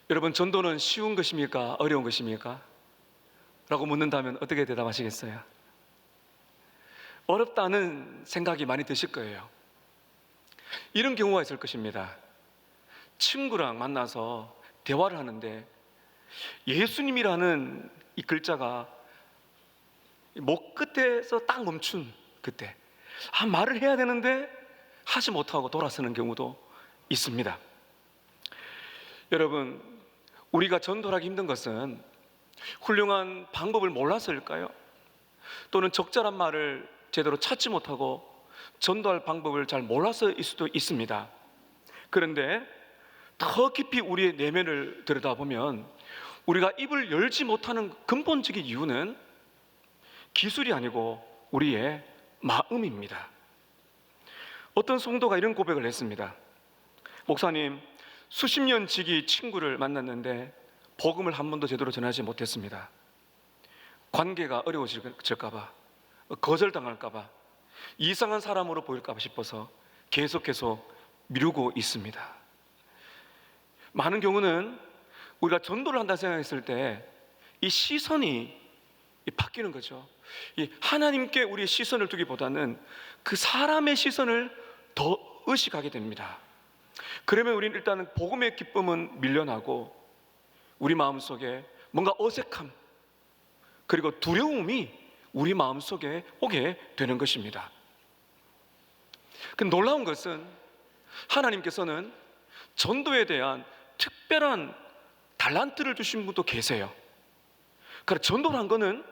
여러분, 전도는 쉬운 것입니까? 어려운 것입니까? 라고 묻는다면 어떻게 대답하시겠어요? 어렵다는 생각이 많이 드실 거예요. 이런 경우가 있을 것입니다. 친구랑 만나서 대화를 하는데 예수님이라는 이 글자가 목 끝에서 딱 멈춘 그때 말을 해야 되는데 하지 못하고 돌아서는 경우도 있습니다. 여러분, 우리가 전도하기 힘든 것은 훌륭한 방법을 몰라서일까요? 또는 적절한 말을 제대로 찾지 못하고 전도할 방법을 잘 몰라서일 수도 있습니다. 그런데 더 깊이 우리의 내면을 들여다보면 우리가 입을 열지 못하는 근본적인 이유는 기술이 아니고 우리의 마음입니다. 어떤 성도가 이런 고백을 했습니다. 목사님, 수십 년 지기 친구를 만났는데 복음을 한 번도 제대로 전하지 못했습니다. 관계가 어려워질까봐, 거절당할까봐, 이상한 사람으로 보일까봐 싶어서 계속 미루고 있습니다. 많은 경우는 우리가 전도를 한다 생각했을 때 이 시선이 바뀌는 거죠. 이 하나님께 우리의 시선을 두기보다는 그 사람의 시선을 더 의식하게 됩니다. 그러면 우리는 일단은 복음의 기쁨은 밀려나고 우리 마음속에 뭔가 어색함 그리고 두려움이 우리 마음속에 오게 되는 것입니다. 그 놀라운 것은 하나님께서는 전도에 대한 특별한 달란트를 주신 분도 계세요. 그러니까 전도란 거는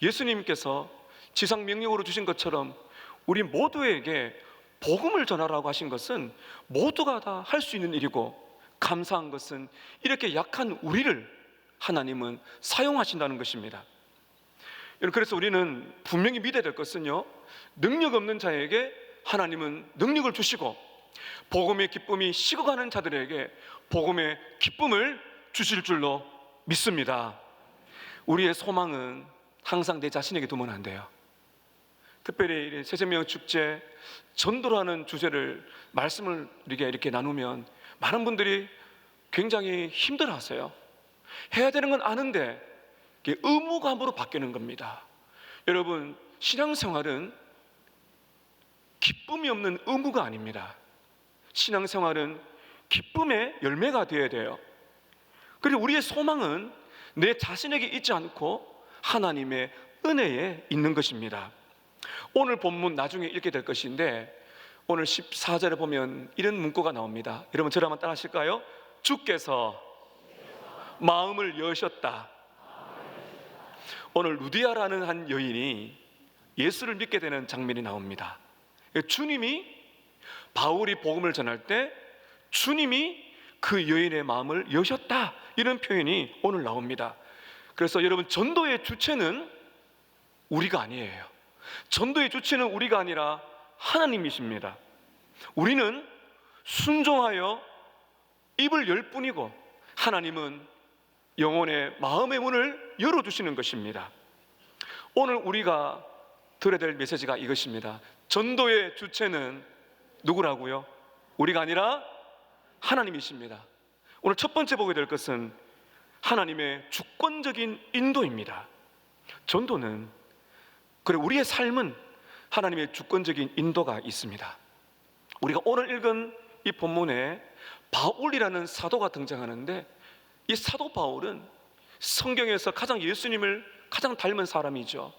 예수님께서 지상 명령으로 주신 것처럼 우리 모두에게 복음을 전하라고 하신 것은 모두가 다 할 수 있는 일이고, 감사한 것은 이렇게 약한 우리를 하나님은 사용하신다는 것입니다. 그래서 우리는 분명히 믿어야 될 것은요, 능력 없는 자에게 하나님은 능력을 주시고 복음의 기쁨이 식어가는 자들에게 복음의 기쁨을 주실 줄로 믿습니다. 우리의 소망은 항상 내 자신에게 두면 안 돼요. 특별히 새생명 축제 전도라는 주제를 말씀을 이렇게 나누면 많은 분들이 굉장히 힘들어하세요. 해야 되는 건 아는데 이게 의무감으로 바뀌는 겁니다. 여러분, 신앙생활은 기쁨이 없는 의무가 아닙니다. 신앙생활은 기쁨의 열매가 되어야 돼요. 그리고 우리의 소망은 내 자신에게 있지 않고 하나님의 은혜에 있는 것입니다. 오늘 본문 나중에 읽게 될 것인데 오늘 14절에 보면 이런 문구가 나옵니다. 여러분, 저를 한번 따라 하실까요? 주께서 마음을 여셨다. 오늘 루디아라는 한 여인이 예수를 믿게 되는 장면이 나옵니다. 주님이, 바울이 복음을 전할 때 주님이 그 여인의 마음을 여셨다, 이런 표현이 오늘 나옵니다. 그래서 여러분, 전도의 주체는 우리가 아니에요. 전도의 주체는 우리가 아니라 하나님이십니다. 우리는 순종하여 입을 열 뿐이고 하나님은 영혼의 마음의 문을 열어주시는 것입니다. 오늘 우리가 들어야 될 메시지가 이것입니다. 전도의 주체는 누구라고요? 우리가 아니라 하나님이십니다. 오늘 첫 번째 보게 될 것은 하나님의 주권적인 인도입니다. 전도는, 그리고 우리의 삶은 하나님의 주권적인 인도가 있습니다. 우리가 오늘 읽은 이 본문에 바울이라는 사도가 등장하는데, 이 사도 바울은 성경에서 가장 예수님을 가장 닮은 사람이죠.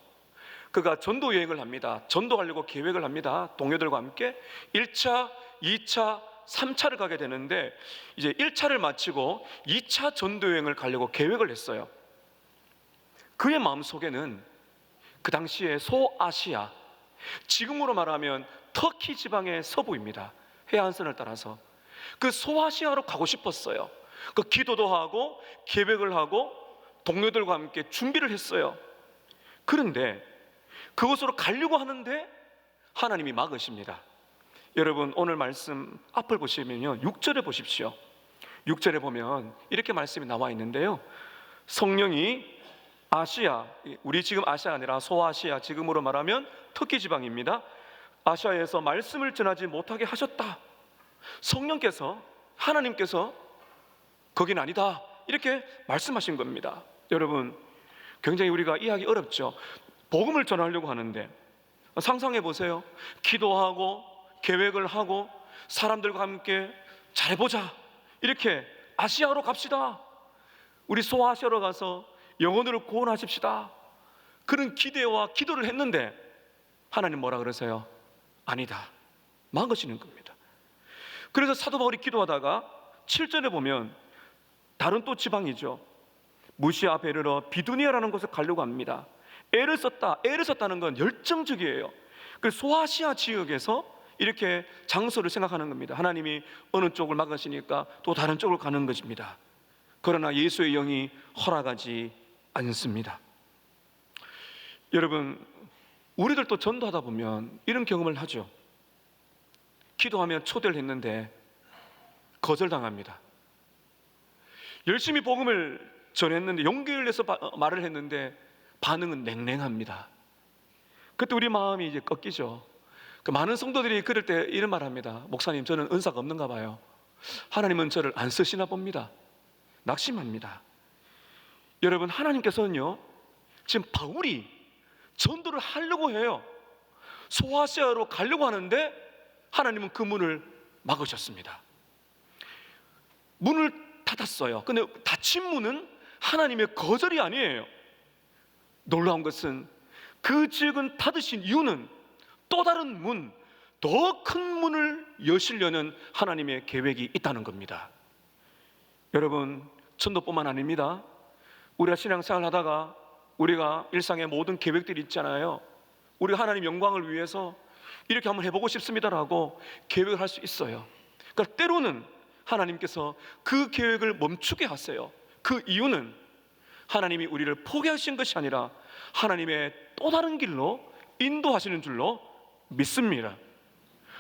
그가 전도 여행을 합니다. 전도하려고 계획을 합니다. 동료들과 함께 1차, 2차, 3차를 가게 되는데 이제 1차를 마치고 2차 전도 여행을 가려고 계획을 했어요. 그의 마음속에는 그 당시에 소아시아, 지금으로 말하면 터키 지방의 서부입니다. 해안선을 따라서 그 소아시아로 가고 싶었어요. 그 기도도 하고 계획을 하고 동료들과 함께 준비를 했어요. 그런데 그곳으로 가려고 하는데 하나님이 막으십니다. 여러분, 오늘 말씀 앞을 보시면요, 6절에 보십시오. 6절에 보면 이렇게 말씀이 나와 있는데요, 성령이 아시아, 우리 지금 아시아 아니라 소아시아, 지금으로 말하면 터키 지방입니다. 아시아에서 말씀을 전하지 못하게 하셨다. 성령께서, 하나님께서 거긴 아니다, 이렇게 말씀하신 겁니다. 여러분, 굉장히 우리가 이해하기 어렵죠. 복음을 전하려고 하는데 상상해 보세요. 기도하고 계획을 하고 사람들과 함께 잘해보자, 이렇게 아시아로 갑시다, 우리 소아시아로 가서 영혼을 구원하십시다, 그런 기대와 기도를 했는데 하나님 뭐라 그러세요? 아니다, 막으시는 겁니다. 그래서 사도 바울이 기도하다가 7절에 보면 다른 또 지방이죠, 무시아 베르러 비두니아라는 곳에 가려고 합니다. 애를 썼다는 건 열정적이에요. 그 소아시아 지역에서 이렇게 장소를 생각하는 겁니다. 하나님이 어느 쪽을 막으시니까 또 다른 쪽으로 가는 것입니다. 그러나 예수의 영이 허락하지 않습니다. 여러분, 우리들도 전도하다 보면 이런 경험을 하죠. 기도하면 초대를 했는데 거절당합니다. 열심히 복음을 전했는데, 용기를 내서 말을 했는데 반응은 냉랭합니다. 그때 우리 마음이 이제 꺾이죠. 그 많은 성도들이 그럴 때 이런 말 합니다. 목사님, 저는 은사가 없는가 봐요. 하나님은 저를 안 쓰시나 봅니다. 낙심합니다. 여러분, 하나님께서는요, 지금 바울이 전도를 하려고 해요. 소아시아로 가려고 하는데 하나님은 그 문을 막으셨습니다. 문을 닫았어요. 근데 닫힌 문은 하나님의 거절이 아니에요. 놀라운 것은 그 지역은 닫으신 이유는 또 다른 문, 더 큰 문을 여시려는 하나님의 계획이 있다는 겁니다. 여러분, 전도뿐만 아닙니다. 우리가 신앙생활 하다가 우리가 일상의 모든 계획들이 있잖아요. 우리가 하나님 영광을 위해서 이렇게 한번 해보고 싶습니다라고 계획을 할 수 있어요. 그러니까 때로는 하나님께서 그 계획을 멈추게 하세요. 그 이유는 하나님이 우리를 포기하신 것이 아니라 하나님의 또 다른 길로 인도하시는 줄로 믿습니다.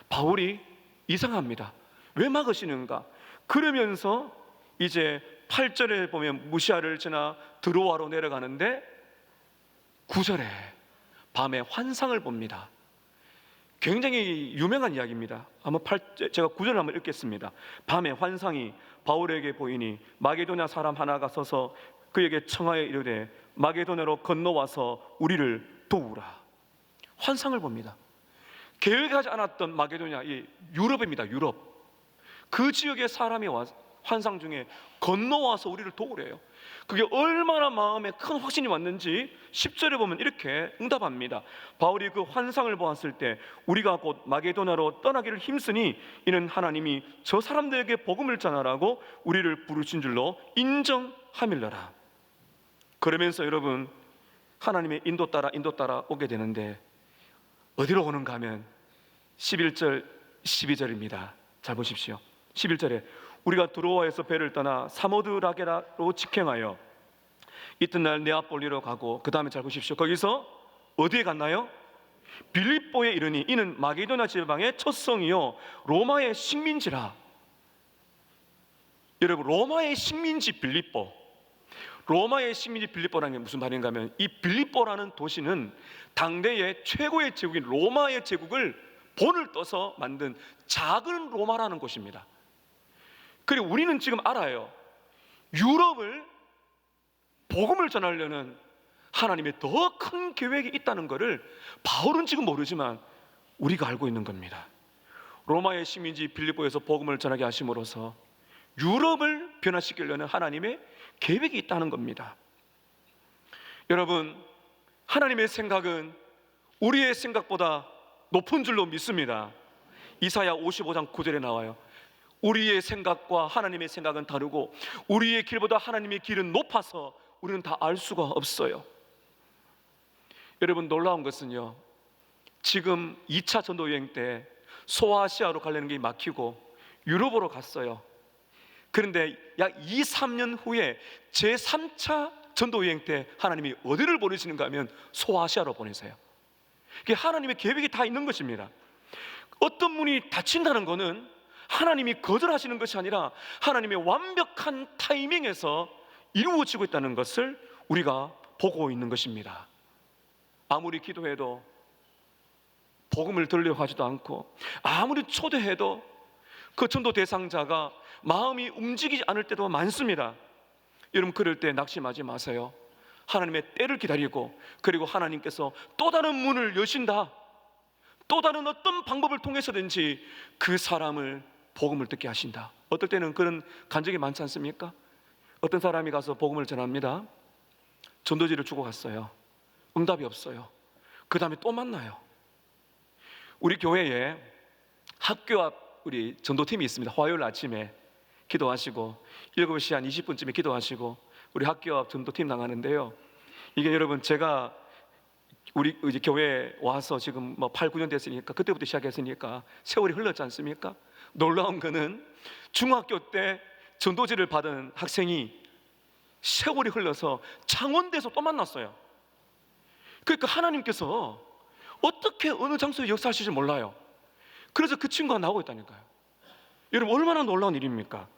바울이 이상합니다. 왜 막으시는가? 그러면서 이제 8절에 보면 무시아를 지나 드로아로 내려가는데 9절에 밤에 환상을 봅니다. 굉장히 유명한 이야기입니다. 제가 9절을 한번 읽겠습니다. 밤에 환상이 바울에게 보이니 마게도냐 사람 하나가 서서 그에게 청하여 이르되 마게도냐로 건너와서 우리를 도우라. 환상을 봅니다. 계획하지 않았던 마게도냐, 이 유럽입니다. 유럽. 그 지역의 사람이 환상 중에 건너와서 우리를 도우래요. 그게 얼마나 마음에 큰 확신이 왔는지 10절에 보면 이렇게 응답합니다. 바울이 그 환상을 보았을 때 우리가 곧 마게도냐로 떠나기를 힘쓰니 이는 하나님이 저 사람들에게 복음을 전하라고 우리를 부르신 줄로 인정함일러라. 그러면서 여러분, 하나님의 인도 따라 오게 되는데 어디로 오는가 하면 11절 12절입니다 잘 보십시오. 11절에 우리가 드로아에서 배를 떠나 사모드라게라로 직행하여 이튿날 네아폴리로 가고, 그 다음에 잘 보십시오. 거기서 어디에 갔나요? 빌립보에 이르니 이는 마게도냐 지방의 첫 성이요 로마의 식민지라. 여러분, 로마의 식민지 빌립보, 로마의 식민지 빌립보라는 게 무슨 말인가 하면 이 빌립보라는 도시는 당대의 최고의 제국인 로마의 제국을 본을 떠서 만든 작은 로마라는 곳입니다. 그리고 우리는 지금 알아요. 유럽을 복음을 전하려는 하나님의 더 큰 계획이 있다는 것을 바울은 지금 모르지만 우리가 알고 있는 겁니다. 로마의 식민지 빌립보에서 복음을 전하게 하심으로써 유럽을 변화시키려는 하나님의 계획이 있다는 겁니다. 여러분, 하나님의 생각은 우리의 생각보다 높은 줄로 믿습니다. 이사야 55장 9절에 나와요. 우리의 생각과 하나님의 생각은 다르고 우리의 길보다 하나님의 길은 높아서 우리는 다 알 수가 없어요. 여러분, 놀라운 것은요, 지금 2차 전도 여행 때 소아시아로 가려는 게 막히고 유럽으로 갔어요. 그런데 약 2, 3년 후에 제3차 전도 여행 때 하나님이 어디를 보내시는가 하면 소아시아로 보내세요. 그게 하나님의 계획이 다 있는 것입니다. 어떤 문이 닫힌다는 것은 하나님이 거절하시는 것이 아니라 하나님의 완벽한 타이밍에서 이루어지고 있다는 것을 우리가 보고 있는 것입니다. 아무리 기도해도 복음을 들려고 하지도 않고, 아무리 초대해도 그 전도 대상자가 마음이 움직이지 않을 때도 많습니다. 여러분, 그럴 때 낙심하지 마세요. 하나님의 때를 기다리고, 그리고 하나님께서 또 다른 문을 여신다, 또 다른 어떤 방법을 통해서든지 그 사람을 복음을 듣게 하신다. 어떨 때는 그런 간증이 많지 않습니까? 어떤 사람이 가서 복음을 전합니다. 전도지를 주고 갔어요. 응답이 없어요. 그 다음에 또 만나요. 우리 교회에 학교 앞 우리 전도팀이 있습니다. 화요일 아침에 기도하시고 7시 한 20분쯤에 기도하시고 우리 학교 앞 전도팀 나가는데요, 이게 여러분, 제가 우리 이제 교회에 와서 지금 뭐 8, 9년 됐으니까, 그때부터 시작했으니까 세월이 흘렀지 않습니까? 놀라운 거는 중학교 때 전도지를 받은 학생이 세월이 흘러서 창원대에서 또 만났어요. 그러니까 하나님께서 어떻게 어느 장소에 역사하실지 몰라요. 그래서 그 친구가 나오고 있다니까요. 여러분, 얼마나 놀라운 일입니까?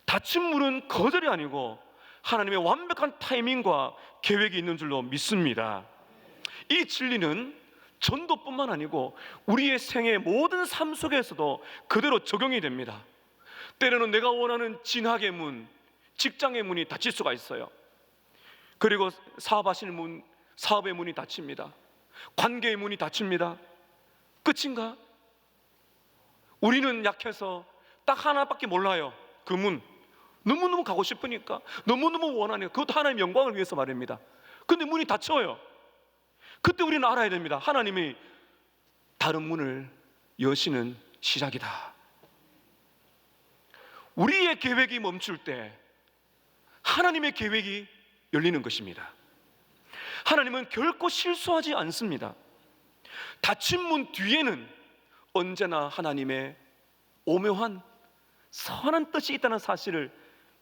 닫힌 문은 거절이 아니고 하나님의 완벽한 타이밍과 계획이 있는 줄로 믿습니다. 이 진리는 전도뿐만 아니고 우리의 생애 모든 삶 속에서도 그대로 적용이 됩니다. 때로는 내가 원하는 진학의 문, 직장의 문이 닫힐 수가 있어요. 그리고 사업하시는 문, 사업의 문이 닫힙니다. 관계의 문이 닫힙니다. 끝인가? 우리는 약해서 딱 하나밖에 몰라요. 그 문, 너무너무 가고 싶으니까, 너무너무 원하니까, 그것도 하나님의 영광을 위해서 말입니다. 근데 문이 닫혀요. 그때 우리는 알아야 됩니다. 하나님이 다른 문을 여시는 시작이다. 우리의 계획이 멈출 때 하나님의 계획이 열리는 것입니다. 하나님은 결코 실수하지 않습니다. 닫힌 문 뒤에는 언제나 하나님의 오묘한 선한 뜻이 있다는 사실을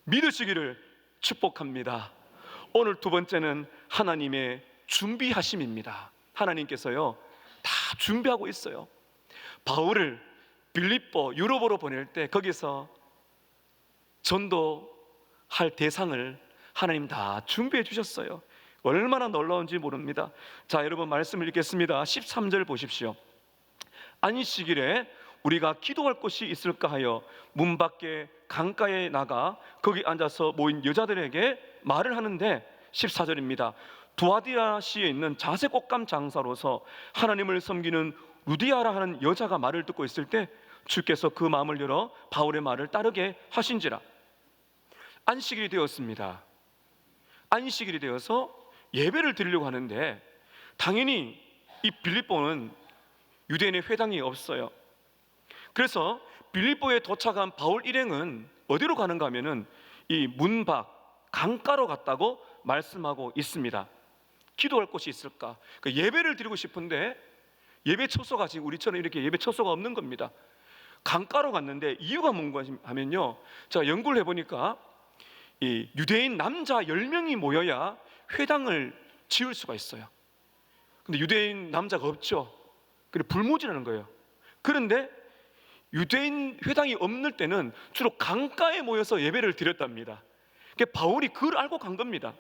믿으시기를 축복합니다. 오늘 두 번째는 하나님의 준비하심입니다. 하나님께서요, 다 준비하고 있어요. 바울을 빌립보, 유럽으로 보낼 때 거기서 전도할 대상을 하나님 다 준비해 주셨어요. 얼마나 놀라운지 모릅니다. 자, 여러분, 말씀을 읽겠습니다. 13절 보십시오. 안식일에 우리가 기도할 곳이 있을까 하여 문 밖에 강가에 나가 거기 앉아서 모인 여자들에게 말을 하는데, 14절입니다. 두아디라시에 있는 자색 옷감 장사로서 하나님을 섬기는 루디아라 하는 여자가 말을 듣고 있을 때 주께서 그 마음을 열어 바울의 말을 따르게 하신지라. 안식일이 되었습니다. 안식일이 되어서 예배를 드리려고 하는데, 당연히 이 빌립보는 유대인의 회당이 없어요. 그래서 빌립보에 도착한 바울 일행은 어디로 가는가 하면은 이 문 밖 강가로 갔다고 말씀하고 있습니다. 기도할 곳이 있을까? 예배를 드리고 싶은데 예배 처소가 지금 우리처럼 이렇게 예배 처소가 없는 겁니다. 강가로 갔는데 이유가 뭔가 하면요, 제가 연구를 해보니까 이 유대인 남자 10명이 모여야 회당을 지을 수가 있어요. 근데 유대인 남자가 없죠. 그래서 불모지라는 거예요. 그런데 유대인 회당이 없는 때는 주로 강가에 모여서 예배를 드렸답니다. 그러니까 바울이 그걸 알고 간 겁니다.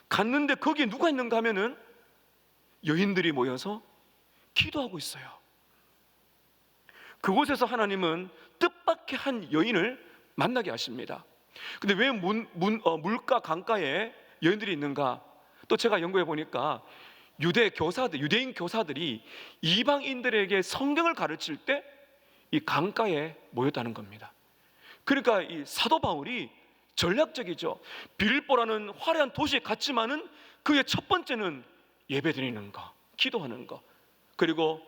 갔는데 거기에 누가 있는가 하면은 여인들이 모여서 기도하고 있어요. 그곳에서 하나님은 뜻밖의 한 여인을 만나게 하십니다. 근데 왜 물가 강가에 여인들이 있는가? 또 제가 연구해 보니까 유대인 교사들이 이방인들에게 성경을 가르칠 때 이 강가에 모였다는 겁니다. 그러니까 이 사도 바울이 전략적이죠. 빌립보라는 화려한 도시에 갔지만은 그의 첫 번째는 예배 드리는 거, 기도하는 거. 그리고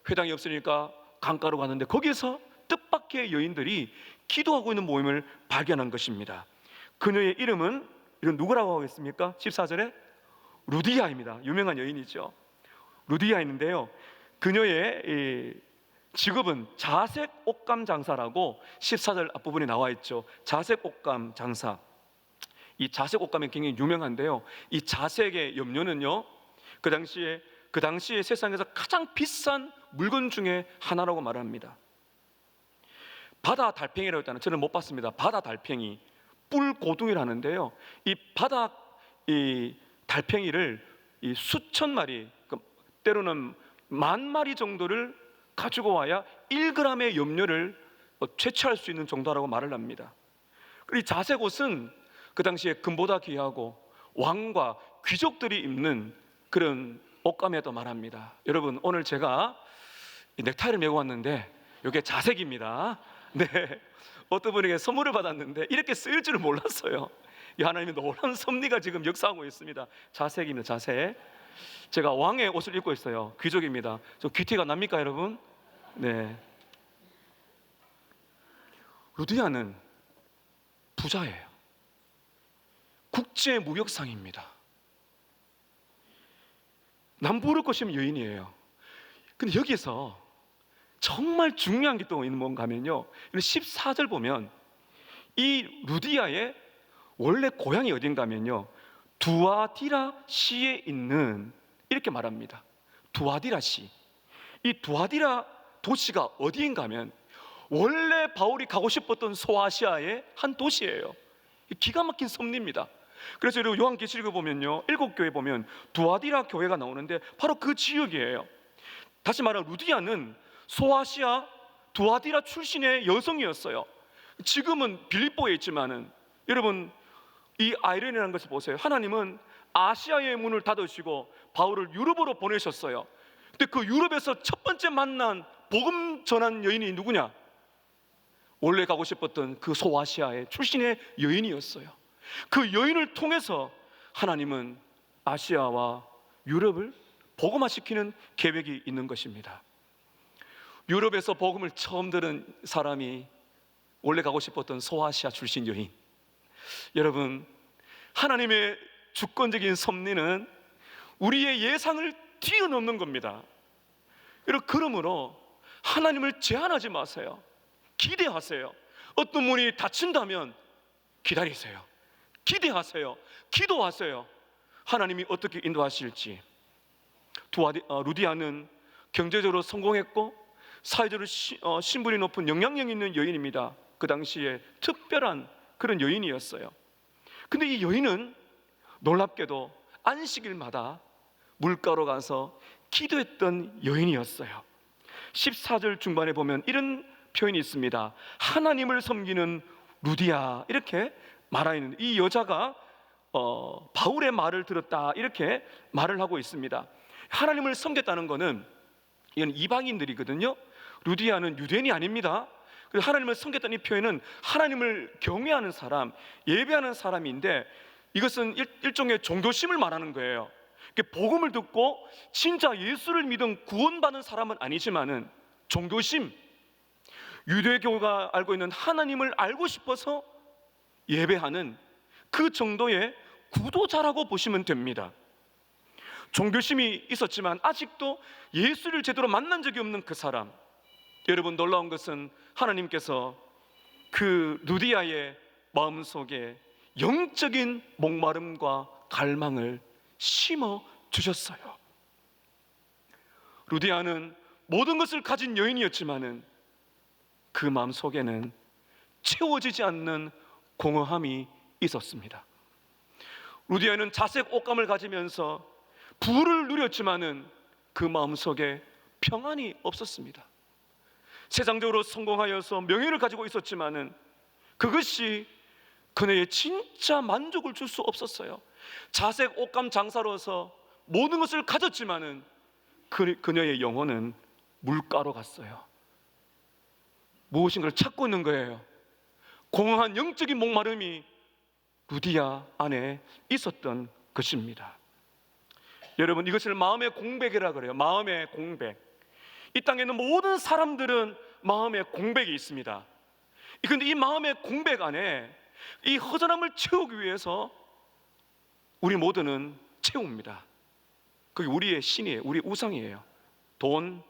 회당이 없으니까 강가로 갔는데 거기에서 뜻밖의 여인들이 기도하고 있는 모임을 발견한 것입니다. 그녀의 이름은 이런 누구라고 하겠습니까? 14절에 루디아입니다. 유명한 여인이죠. 루디아인데요, 그녀의 직업은 자색 옷감 장사라고 14절 앞부분에 나와 있죠. 자색 옷감 장사. 이 자색 옷감이 굉장히 유명한데요, 이 자색의 염료는요, 그 당시에 세상에서 가장 비싼 물건 중에 하나라고 말합니다. 바다 달팽이라고 했다는, 저는 못 봤습니다. 바다 달팽이, 뿔고둥이라는데요, 이 바다 달팽이를 수천 마리, 때로는 10,000마리 정도를 가지고 와야 1g의 염료를 채취할 수 있는 정도라고 말을 합니다. 그리고 이 자색 옷은 그 당시에 금보다 귀하고 왕과 귀족들이 입는 그런 옷감에도 말합니다. 여러분, 오늘 제가 이 넥타이를 메고 왔는데 이게 자색입니다. 네, 어떤 분에게 선물을 받았는데 이렇게 쓰일 줄은 몰랐어요. 이 하나님의 놀라운 섭리가 지금 역사하고 있습니다. 자색입니다. 자색. 제가 왕의 옷을 입고 있어요. 귀족입니다. 저 귀티가 납니까, 여러분? 네. 루디아는 부자예요. 국제 무역상입니다. 남부를 것이면 여인이에요. 근데 여기서 정말 중요한 게 또 있는 뭔가 하면요, 14절 보면 이 루디아의 원래 고향이 어딘가 하면요, 두아디라 시에 있는, 이렇게 말합니다. 두아디라 시. 이 두아디라 도시가 어디인가 하면 원래 바울이 가고 싶었던 소아시아의 한 도시예요. 기가 막힌 섭리입니다. 그래서 여러분, 요한계시록에 보면요, 7교회 보면 두아디라 교회가 나오는데 바로 그 지역이에요. 다시 말하면 루디아는 소아시아 두아디라 출신의 여성이었어요. 지금은 빌립보에 있지만은, 여러분, 이 아이러니라는 것을 보세요. 하나님은 아시아의 문을 닫으시고 바울을 유럽으로 보내셨어요. 근데 그 유럽에서 첫 번째 만난 복음 전한 여인이 누구냐? 원래 가고 싶었던 그 소아시아의 출신의 여인이었어요. 그 여인을 통해서 하나님은 아시아와 유럽을 복음화시키는 계획이 있는 것입니다. 유럽에서 복음을 처음 들은 사람이 원래 가고 싶었던 소아시아 출신 여인. 여러분, 하나님의 주권적인 섭리는 우리의 예상을 뛰어넘는 겁니다. 여러분, 그러므로 하나님을 제한하지 마세요. 기대하세요. 어떤 분이 다친다면 기다리세요. 기대하세요. 기도하세요. 하나님이 어떻게 인도하실지. 루디아는 경제적으로 성공했고 사회적으로 신분이 높은 영향력 있는 여인입니다. 그 당시에 특별한 그런 여인이었어요. 근데 이 여인은 놀랍게도 안식일마다 물가로 가서 기도했던 여인이었어요. 14절 중반에 보면 이런 표현이 있습니다. 하나님을 섬기는 루디아, 이렇게 말하는, 이 여자가 바울의 말을 들었다, 이렇게 말을 하고 있습니다. 하나님을 섬겼다는 것은 이건 이방인들이거든요. 루디아는 유대인이 아닙니다. 그래서 하나님을 섬겼다는 이 표현은 하나님을 경외하는 사람, 예배하는 사람인데, 이것은 일종의 종교심을 말하는 거예요. 복음을 듣고 진짜 예수를 믿은 구원받은 사람은 아니지만은 종교심, 유대교가 알고 있는 하나님을 알고 싶어서 예배하는 그 정도의 구도자라고 보시면 됩니다. 종교심이 있었지만 아직도 예수를 제대로 만난 적이 없는 그 사람. 여러분, 놀라운 것은 하나님께서 그 루디아의 마음속에 영적인 목마름과 갈망을 심어 주셨어요. 루디아는 모든 것을 가진 여인이었지만은 그 마음속에는 채워지지 않는 공허함이 있었습니다. 루디아는 자색 옷감을 가지면서 부를 누렸지만은 그 마음속에 평안이 없었습니다. 세상적으로 성공하여서 명예를 가지고 있었지만은 그것이 그녀의 진짜 만족을 줄 수 없었어요. 자색 옷감 장사로서 모든 것을 가졌지만은 그녀의 영혼은 물가로 갔어요. 무엇인가를 찾고 있는 거예요. 공허한 영적인 목마름이 루디아 안에 있었던 것입니다. 여러분, 이것을 마음의 공백이라 그래요. 마음의 공백. 이 땅에 있는 모든 사람들은 마음의 공백이 있습니다. 그런데 이 마음의 공백 안에 이 허전함을 채우기 위해서 우리 모두는 채웁니다. 그게 우리의 신이에요. 우리의 우상이에요. 돈,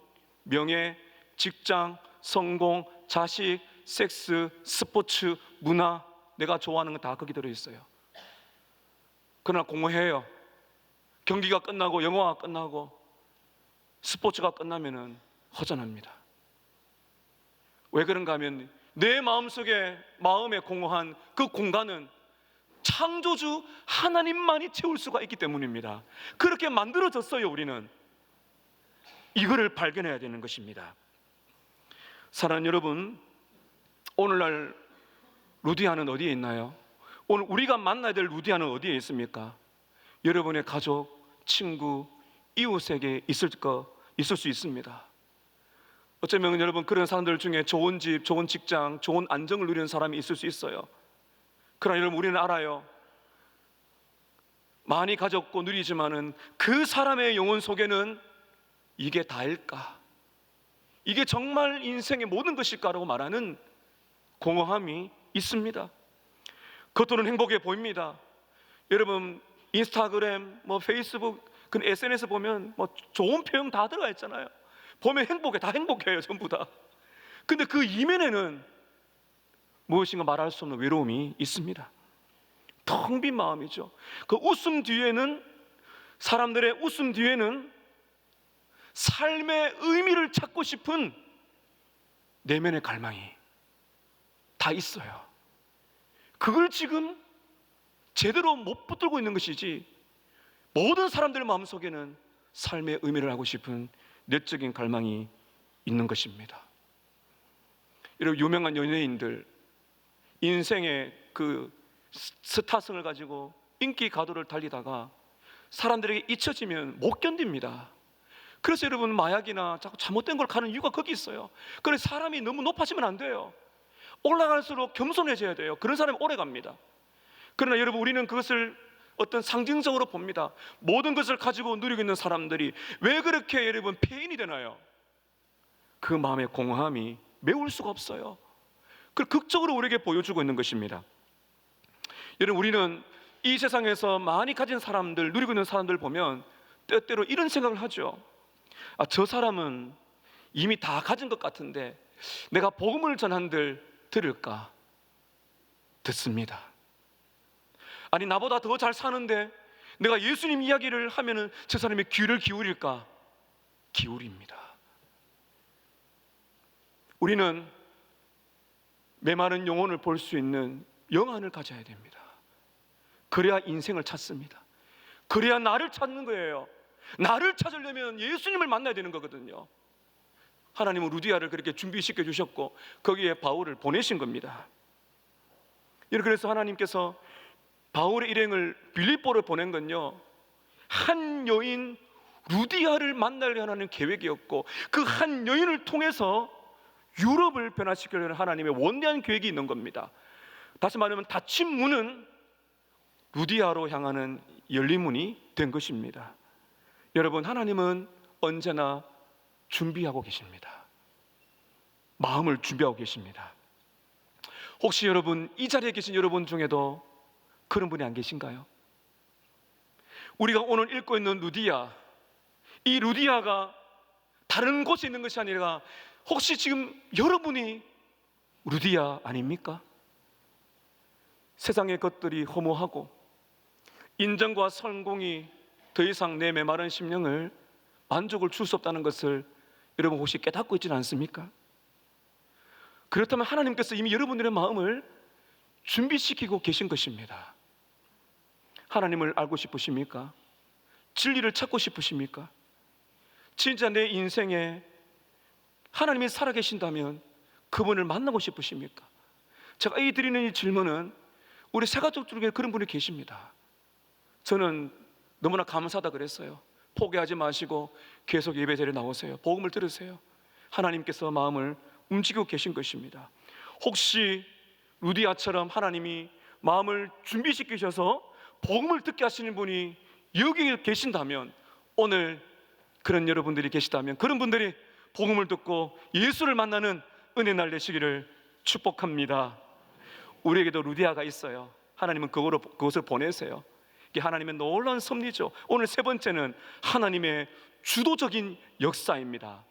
명예, 직장, 성공, 자식, 섹스, 스포츠, 문화, 내가 좋아하는 건 다 거기 들어있어요. 그러나 공허해요. 경기가 끝나고 영화가 끝나고 스포츠가 끝나면은 허전합니다. 왜 그런가 하면 내 마음속에 마음에 공허한 그 공간은 창조주 하나님만이 채울 수가 있기 때문입니다. 그렇게 만들어졌어요. 우리는 이거를 발견해야 되는 것입니다. 사랑하는 여러분, 오늘날 루디아는 어디에 있나요? 오늘 우리가 만나야 될 루디아는 어디에 있습니까? 여러분의 가족, 친구, 이웃에게 있을 수 있습니다. 어쩌면 여러분 그런 사람들 중에 좋은 집, 좋은 직장, 좋은 안정을 누리는 사람이 있을 수 있어요. 그러나 여러분 우리는 알아요. 많이 가졌고 누리지만은 그 사람의 영혼 속에는 이게 다일까? 이게 정말 인생의 모든 것일까라고 말하는 공허함이 있습니다. 겉으로는 행복해 보입니다. 여러분 인스타그램, 페이스북, 그 SNS 보면 좋은 표현 다 들어가 있잖아요. 보면 행복해, 다 행복해요, 전부 다. 근데 그 이면에는 무엇인가 말할 수 없는 외로움이 있습니다. 텅 빈 마음이죠. 그 웃음 뒤에는, 사람들의 웃음 뒤에는 삶의 의미를 찾고 싶은 내면의 갈망이 다 있어요. 그걸 지금 제대로 못 붙들고 있는 것이지, 모든 사람들 마음속에는 삶의 의미를 하고 싶은 내적인 갈망이 있는 것입니다. 여러분 유명한 연예인들 인생의 그 스타성을 가지고 인기 가도를 달리다가 사람들에게 잊혀지면 못 견딥니다. 그래서 여러분 마약이나 자꾸 잘못된 걸 가는 이유가 거기 있어요. 그래서 사람이 너무 높아지면 안 돼요. 올라갈수록 겸손해져야 돼요. 그런 사람이 오래 갑니다. 그러나 여러분 우리는 그것을 어떤 상징적으로 봅니다. 모든 것을 가지고 누리고 있는 사람들이 왜 그렇게 여러분 폐인이 되나요? 그 마음의 공허함이 메울 수가 없어요. 그걸 극적으로 우리에게 보여주고 있는 것입니다. 여러분 우리는 이 세상에서 많이 가진 사람들, 누리고 있는 사람들 보면 때때로 이런 생각을 하죠. 저 사람은 이미 다 가진 것 같은데 내가 복음을 전한들 들을까? 듣습니다. 아니 나보다 더 잘 사는데 내가 예수님 이야기를 하면은 저 사람이 귀를 기울일까? 기울입니다. 우리는 메마른 영혼을 볼 수 있는 영안을 가져야 됩니다. 그래야 인생을 찾습니다. 그래야 나를 찾는 거예요. 나를 찾으려면 예수님을 만나야 되는 거거든요. 하나님은 루디아를 그렇게 준비시켜 주셨고 거기에 바울을 보내신 겁니다. 그래서 하나님께서 바울의 일행을 빌립보를 보낸 건요, 한 여인 루디아를 만나려 하는 계획이었고 그 한 여인을 통해서 유럽을 변화시키려는 하나님의 원대한 계획이 있는 겁니다. 다시 말하면 닫힌 문은 루디아로 향하는 열린 문이 된 것입니다. 여러분 하나님은 언제나 준비하고 계십니다. 마음을 준비하고 계십니다. 혹시 여러분 이 자리에 계신 여러분 중에도 그런 분이 안 계신가요? 우리가 오늘 읽고 있는 루디아, 이 루디아가 다른 곳에 있는 것이 아니라 혹시 지금 여러분이 루디아 아닙니까? 세상의 것들이 허무하고 인정과 성공이 더 이상 내 메마른 심령을 만족을 줄 수 없다는 것을 여러분 혹시 깨닫고 있지는 않습니까? 그렇다면 하나님께서 이미 여러분들의 마음을 준비시키고 계신 것입니다. 하나님을 알고 싶으십니까? 진리를 찾고 싶으십니까? 진짜 내 인생에 하나님이 살아계신다면 그분을 만나고 싶으십니까? 제가 이 드리는 이 질문은 우리 새가족 중에 그런 분이 계십니다. 저는 너무나 감사하다 그랬어요. 포기하지 마시고 계속 예배 자리에 나오세요. 복음을 들으세요. 하나님께서 마음을 움직이고 계신 것입니다. 혹시 루디아처럼 하나님이 마음을 준비시키셔서 복음을 듣게 하시는 분이 여기 계신다면, 오늘 그런 여러분들이 계시다면 그런 분들이 복음을 듣고 예수를 만나는 은혜 날 되시기를 축복합니다. 우리에게도 루디아가 있어요. 하나님은 그것을 보내세요. 이게 하나님의 놀라운 섭리죠. 오늘 세 번째는 하나님의 주도적인 역사입니다.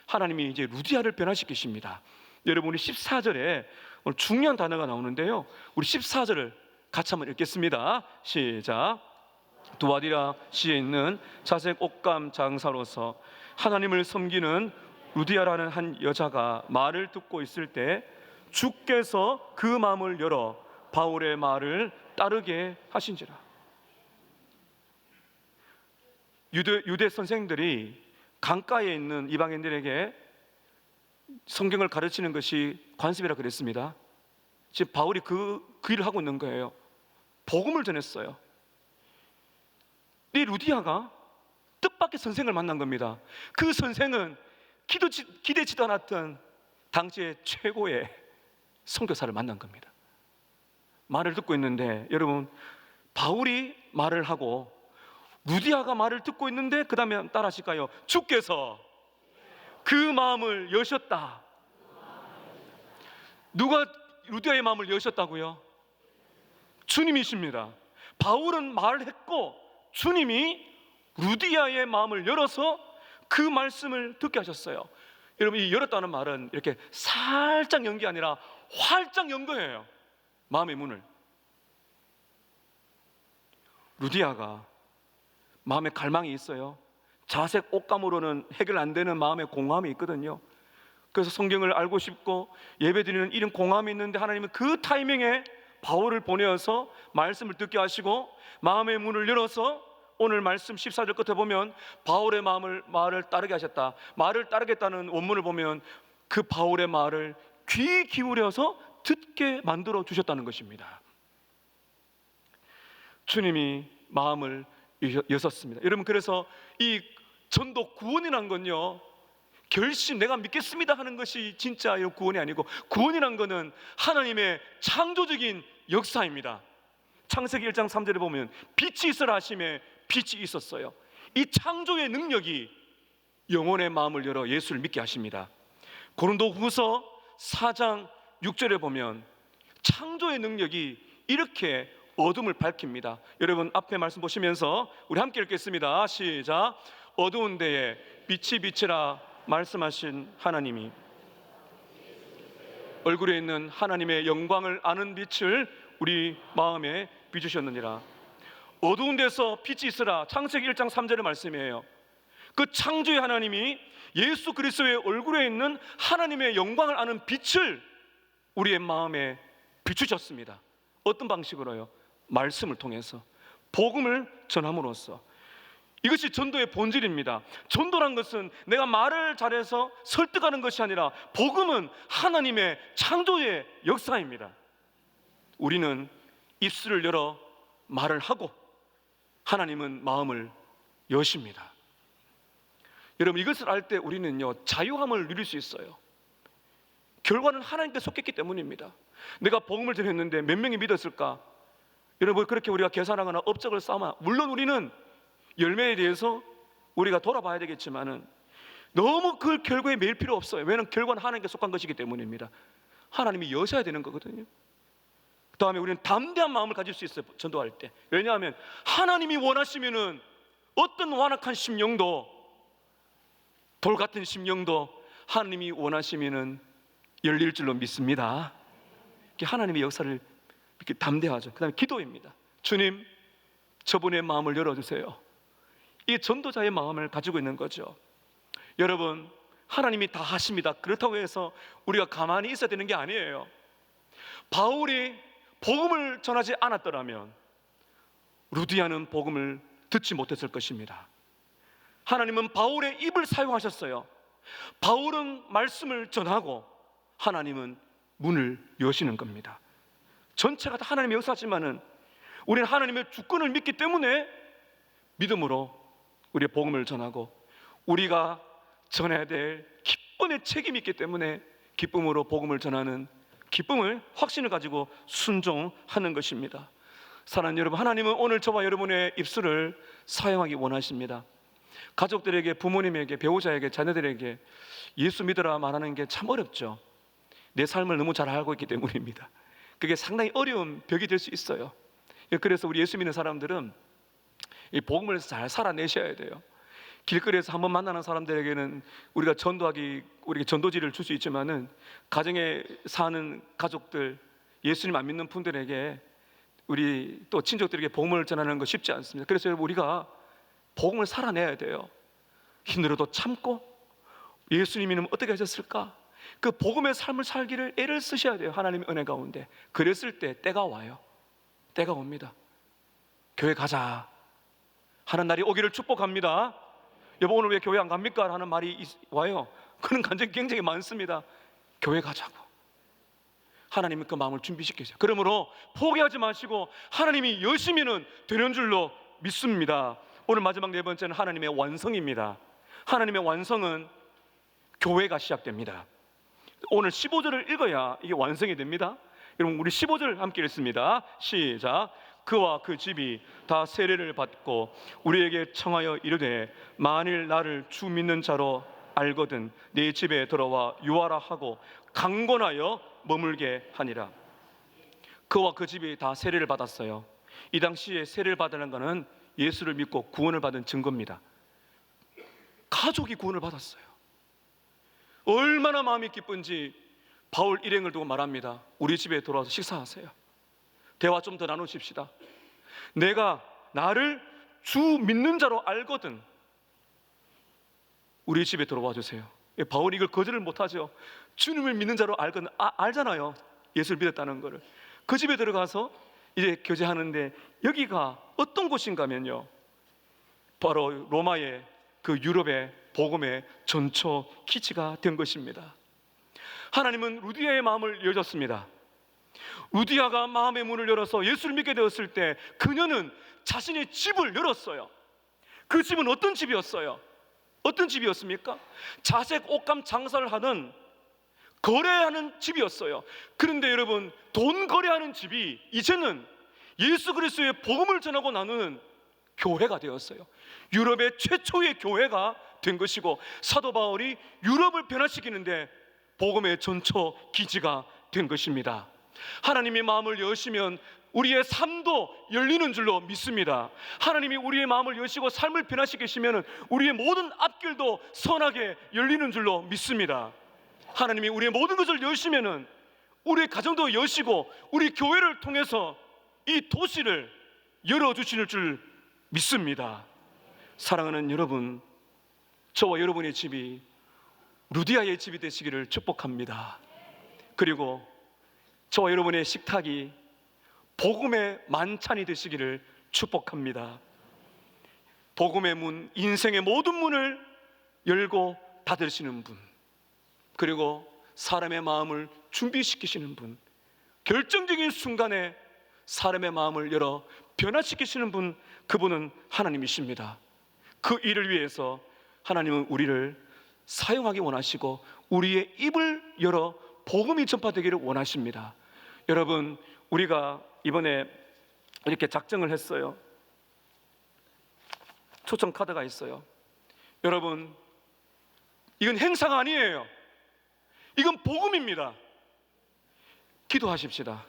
하나님이 이제 루디아를 변화시키십니다. 여러분 우리 14절에 오늘 중요한 단어가 나오는데요, 우리 14절을 같이 한번 읽겠습니다. 시작. 두아디라 시에 있는 자색 옷감 장사로서 하나님을 섬기는 루디아라는 한 여자가 말을 듣고 있을 때 주께서 그 마음을 열어 바울의 말을 따르게 하신지라. 유대 선생들이 강가에 있는 이방인들에게 성경을 가르치는 것이 관습이라 그랬습니다. 지금 바울이 그 일을 하고 있는 거예요. 복음을 전했어요. 이 루디아가 뜻밖의 선생을 만난 겁니다. 그 선생은 기대치도 않았던 당시의 최고의 선교사를 만난 겁니다. 말을 듣고 있는데, 여러분, 바울이 말을 하고 루디아가 말을 듣고 있는데, 그 다음에 따라 하실까요? 주께서 그 마음을 여셨다. 누가 루디아의 마음을 여셨다고요? 주님이십니다. 바울은 말했고 주님이 루디아의 마음을 열어서 그 말씀을 듣게 하셨어요. 여러분, 이 열었다는 말은 이렇게 살짝 연 게 아니라 활짝 연 거예요. 마음의 문을. 루디아가 마음에 갈망이 있어요. 자색 옷감으로는 해결 안 되는 마음의 공허함이 있거든요. 그래서 성경을 알고 싶고 예배드리는 이런 공허함이 있는데, 하나님은 그 타이밍에 바울을 보내어서 말씀을 듣게 하시고 마음의 문을 열어서 오늘 말씀 14절 끝에 보면 바울의 말을 따르게 하셨다. 말을 따르겠다는 원문을 보면 그 바울의 말을 귀 기울여서 듣게 만들어 주셨다는 것입니다. 주님이 마음을 여셨습니다. 여러분, 그래서 이 전도 구원이란 건요, 결심, 내가 믿겠습니다 하는 것이 진짜 구원이 아니고, 구원이란 것은 하나님의 창조적인 역사입니다. 창세기 1장 3절에 보면 빛이 있으라 하심에 빛이 있었어요. 이 창조의 능력이 영혼의 마음을 열어 예수를 믿게 하십니다. 고린도후서 4장 6절에 보면 창조의 능력이 이렇게 어둠을 밝힙니다. 여러분, 앞에 말씀 보시면서 우리 함께 읽겠습니다. 시작. 어두운 데에 빛이 비치라 말씀하신 하나님이 얼굴에 있는 하나님의 영광을 아는 빛을 우리 마음에 비추셨느니라. 어두운 데서 빛이 있으라, 창세기 1장 3절의 말씀이에요. 그 창조의 하나님이 예수 그리스도의 얼굴에 있는 하나님의 영광을 아는 빛을 우리의 마음에 비추셨습니다. 어떤 방식으로요? 말씀을 통해서, 복음을 전함으로써. 이것이 전도의 본질입니다. 전도란 것은 내가 말을 잘해서 설득하는 것이 아니라, 복음은 하나님의 창조의 역사입니다. 우리는 입술을 열어 말을 하고 하나님은 마음을 여십니다. 여러분, 이것을 알 때 우리는요, 자유함을 누릴 수 있어요. 결과는 하나님께 속했기 때문입니다. 내가 복음을 전했는데 몇 명이 믿었을까? 여러분, 그렇게 우리가 계산하거나 업적을 쌓아, 물론 우리는 열매에 대해서 우리가 돌아봐야 되겠지만은 너무 그 결과에 매일 필요 없어요. 왜냐하면 결과는 하나님께 속한 것이기 때문입니다. 하나님이 여셔야 되는 거거든요. 그 다음에 우리는 담대한 마음을 가질 수 있어요, 전도할 때. 왜냐하면 하나님이 원하시면은 어떤 완악한 심령도, 돌 같은 심령도 하나님이 원하시면은 열릴 줄로 믿습니다. 하나님의 역사를 이렇게 담대하죠. 그 다음에 기도입니다. 주님, 저분의 마음을 열어주세요. 이 전도자의 마음을 가지고 있는 거죠. 여러분, 하나님이 다 하십니다. 그렇다고 해서 우리가 가만히 있어야 되는 게 아니에요. 바울이 복음을 전하지 않았더라면 루디아는 복음을 듣지 못했을 것입니다. 하나님은 바울의 입을 사용하셨어요. 바울은 말씀을 전하고 하나님은 문을 여시는 겁니다. 전체가 다 하나님의 역사지만은 우리는 하나님의 주권을 믿기 때문에 믿음으로 우리의 복음을 전하고, 우리가 전해야 될 기쁨의 책임이 있기 때문에 기쁨으로 복음을 전하는, 기쁨을, 확신을 가지고 순종하는 것입니다. 사랑하는 여러분, 하나님은 오늘 저와 여러분의 입술을 사용하기 원하십니다. 가족들에게, 부모님에게, 배우자에게, 자녀들에게 예수 믿으라 말하는 게 참 어렵죠. 내 삶을 너무 잘 알고 있기 때문입니다. 그게 상당히 어려운 벽이 될 수 있어요. 그래서 우리 예수 믿는 사람들은 이 복음을 잘 살아내셔야 돼요. 길거리에서 한번 만나는 사람들에게는 우리가 우리가 전도지를 줄 수 있지만은, 가정에 사는 가족들, 예수님 안 믿는 분들에게, 우리 또 친족들에게 복음을 전하는 거 쉽지 않습니다. 그래서 여러분, 우리가 복음을 살아내야 돼요. 힘들어도 참고, 예수님이면 어떻게 하셨을까? 그 복음의 삶을 살기를 애를 쓰셔야 돼요. 하나님의 은혜 가운데. 그랬을 때 때가 와요. 때가 옵니다. 교회 가자 하는 날이 오기를 축복합니다. 여보, 오늘 왜 교회 안 갑니까? 하는 말이 와요. 그런 간증이 굉장히 많습니다. 교회 가자고. 하나님은 그 마음을 준비시키세요. 그러므로 포기하지 마시고 하나님이 여시면은 되는 줄로 믿습니다. 오늘 마지막 네 번째는 하나님의 완성입니다. 하나님의 완성은 교회가 시작됩니다. 오늘 15절을 읽어야 이게 완성이 됩니다. 여러분, 우리 15절 함께 읽습니다. 시작. 그와 그 집이 다 세례를 받고 우리에게 청하여 이르되 만일 나를 주 믿는 자로 알거든 네 집에 들어와 유하라 하고 강권하여 머물게 하니라. 그와 그 집이 다 세례를 받았어요. 이 당시에 세례를 받는 것은 예수를 믿고 구원을 받은 증거입니다. 가족이 구원을 받았어요. 얼마나 마음이 기쁜지 바울 일행을 두고 말합니다. 우리 집에 돌아와서 식사하세요. 대화 좀 더 나누십시다. 내가 나를 주 믿는 자로 알거든 우리 집에 들어와 주세요. 바울이 이걸 거절을 못하죠. 주님을 믿는 자로 알거든, 알잖아요. 예수를 믿었다는 거를. 그 집에 들어가서 이제 교제하는데 여기가 어떤 곳인가 하면요, 바로 로마의 그 유럽의 복음의 전초 기지가 된 것입니다. 하나님은 루디아의 마음을 여셨습니다. 루디아가 마음의 문을 열어서 예수를 믿게 되었을 때 그녀는 자신의 집을 열었어요. 그 집은 어떤 집이었어요? 어떤 집이었습니까? 자색 옷감 장사를 하는, 거래하는 집이었어요. 그런데 여러분, 돈 거래하는 집이 이제는 예수 그리스도의 복음을 전하고 나누는 교회가 되었어요. 유럽의 최초의 교회가 된 것이고, 사도 바울이 유럽을 변화시키는데 복음의 전초 기지가 된 것입니다. 하나님의 마음을 여시면 우리의 삶도 열리는 줄로 믿습니다. 하나님이 우리의 마음을 여시고 삶을 변화시키시면 우리의 모든 앞길도 선하게 열리는 줄로 믿습니다. 하나님이 우리의 모든 것을 여시면 우리의 가정도 여시고 우리 교회를 통해서 이 도시를 열어주실 줄 믿습니다. 사랑하는 여러분, 저와 여러분의 집이 루디아의 집이 되시기를 축복합니다. 그리고 저와 여러분의 식탁이 복음의 만찬이 되시기를 축복합니다. 복음의 문, 인생의 모든 문을 열고 닫으시는 분, 그리고 사람의 마음을 준비시키시는 분, 결정적인 순간에 사람의 마음을 열어 변화시키시는 분, 그분은 하나님이십니다. 그 일을 위해서 하나님은 우리를 사용하기 원하시고 우리의 입을 열어 복음이 전파되기를 원하십니다. 여러분, 우리가 이번에 이렇게 작정을 했어요. 초청 카드가 있어요. 여러분, 이건 행사가 아니에요. 이건 복음입니다. 기도하십시다.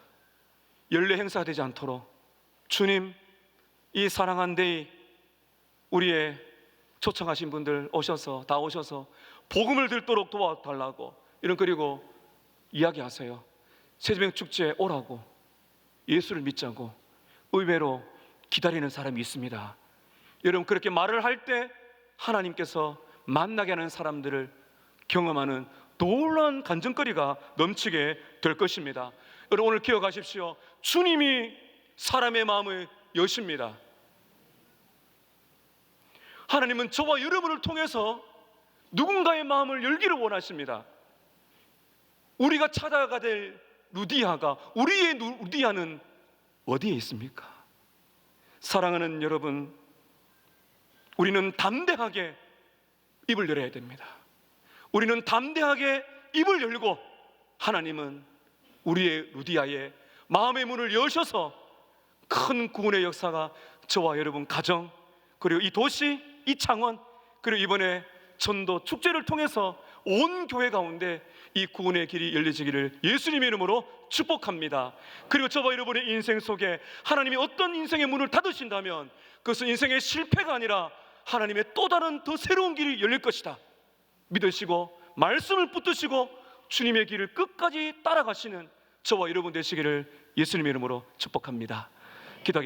연례 행사가 되지 않도록 주님, 이 사랑한 데이 우리의 초청하신 분들 오셔서 다 오셔서 복음을 듣도록 도와달라고, 이런, 그리고 이야기하세요. 새벽 축제에 오라고, 예수를 믿자고. 의외로 기다리는 사람이 있습니다. 여러분, 그렇게 말을 할 때 하나님께서 만나게 하는 사람들을 경험하는 놀라운 간증거리가 넘치게 될 것입니다. 여러분, 오늘 기억하십시오. 주님이 사람의 마음을 여십니다. 하나님은 저와 여러분을 통해서 누군가의 마음을 열기를 원하십니다. 우리가 찾아가야 될 루디아가, 우리의 루디아는 어디에 있습니까? 사랑하는 여러분, 우리는 담대하게 입을 열어야 됩니다. 우리는 담대하게 입을 열고 하나님은 우리의 루디아의 마음의 문을 여셔서 큰 구원의 역사가 저와 여러분 가정, 그리고 이 도시, 이 창원, 그리고 이번에 전도 축제를 통해서 온 교회 가운데 이 구원의 길이 열려지기를 예수님의 이름으로 축복합니다. 그리고 저와 여러분의 인생 속에 하나님이 어떤 인생의 문을 닫으신다면 그것은 인생의 실패가 아니라 하나님의 또 다른 더 새로운 길이 열릴 것이다 믿으시고 말씀을 붙드시고 주님의 길을 끝까지 따라가시는 저와 여러분 되시기를 예수님의 이름으로 축복합니다. 기도하겠습니다.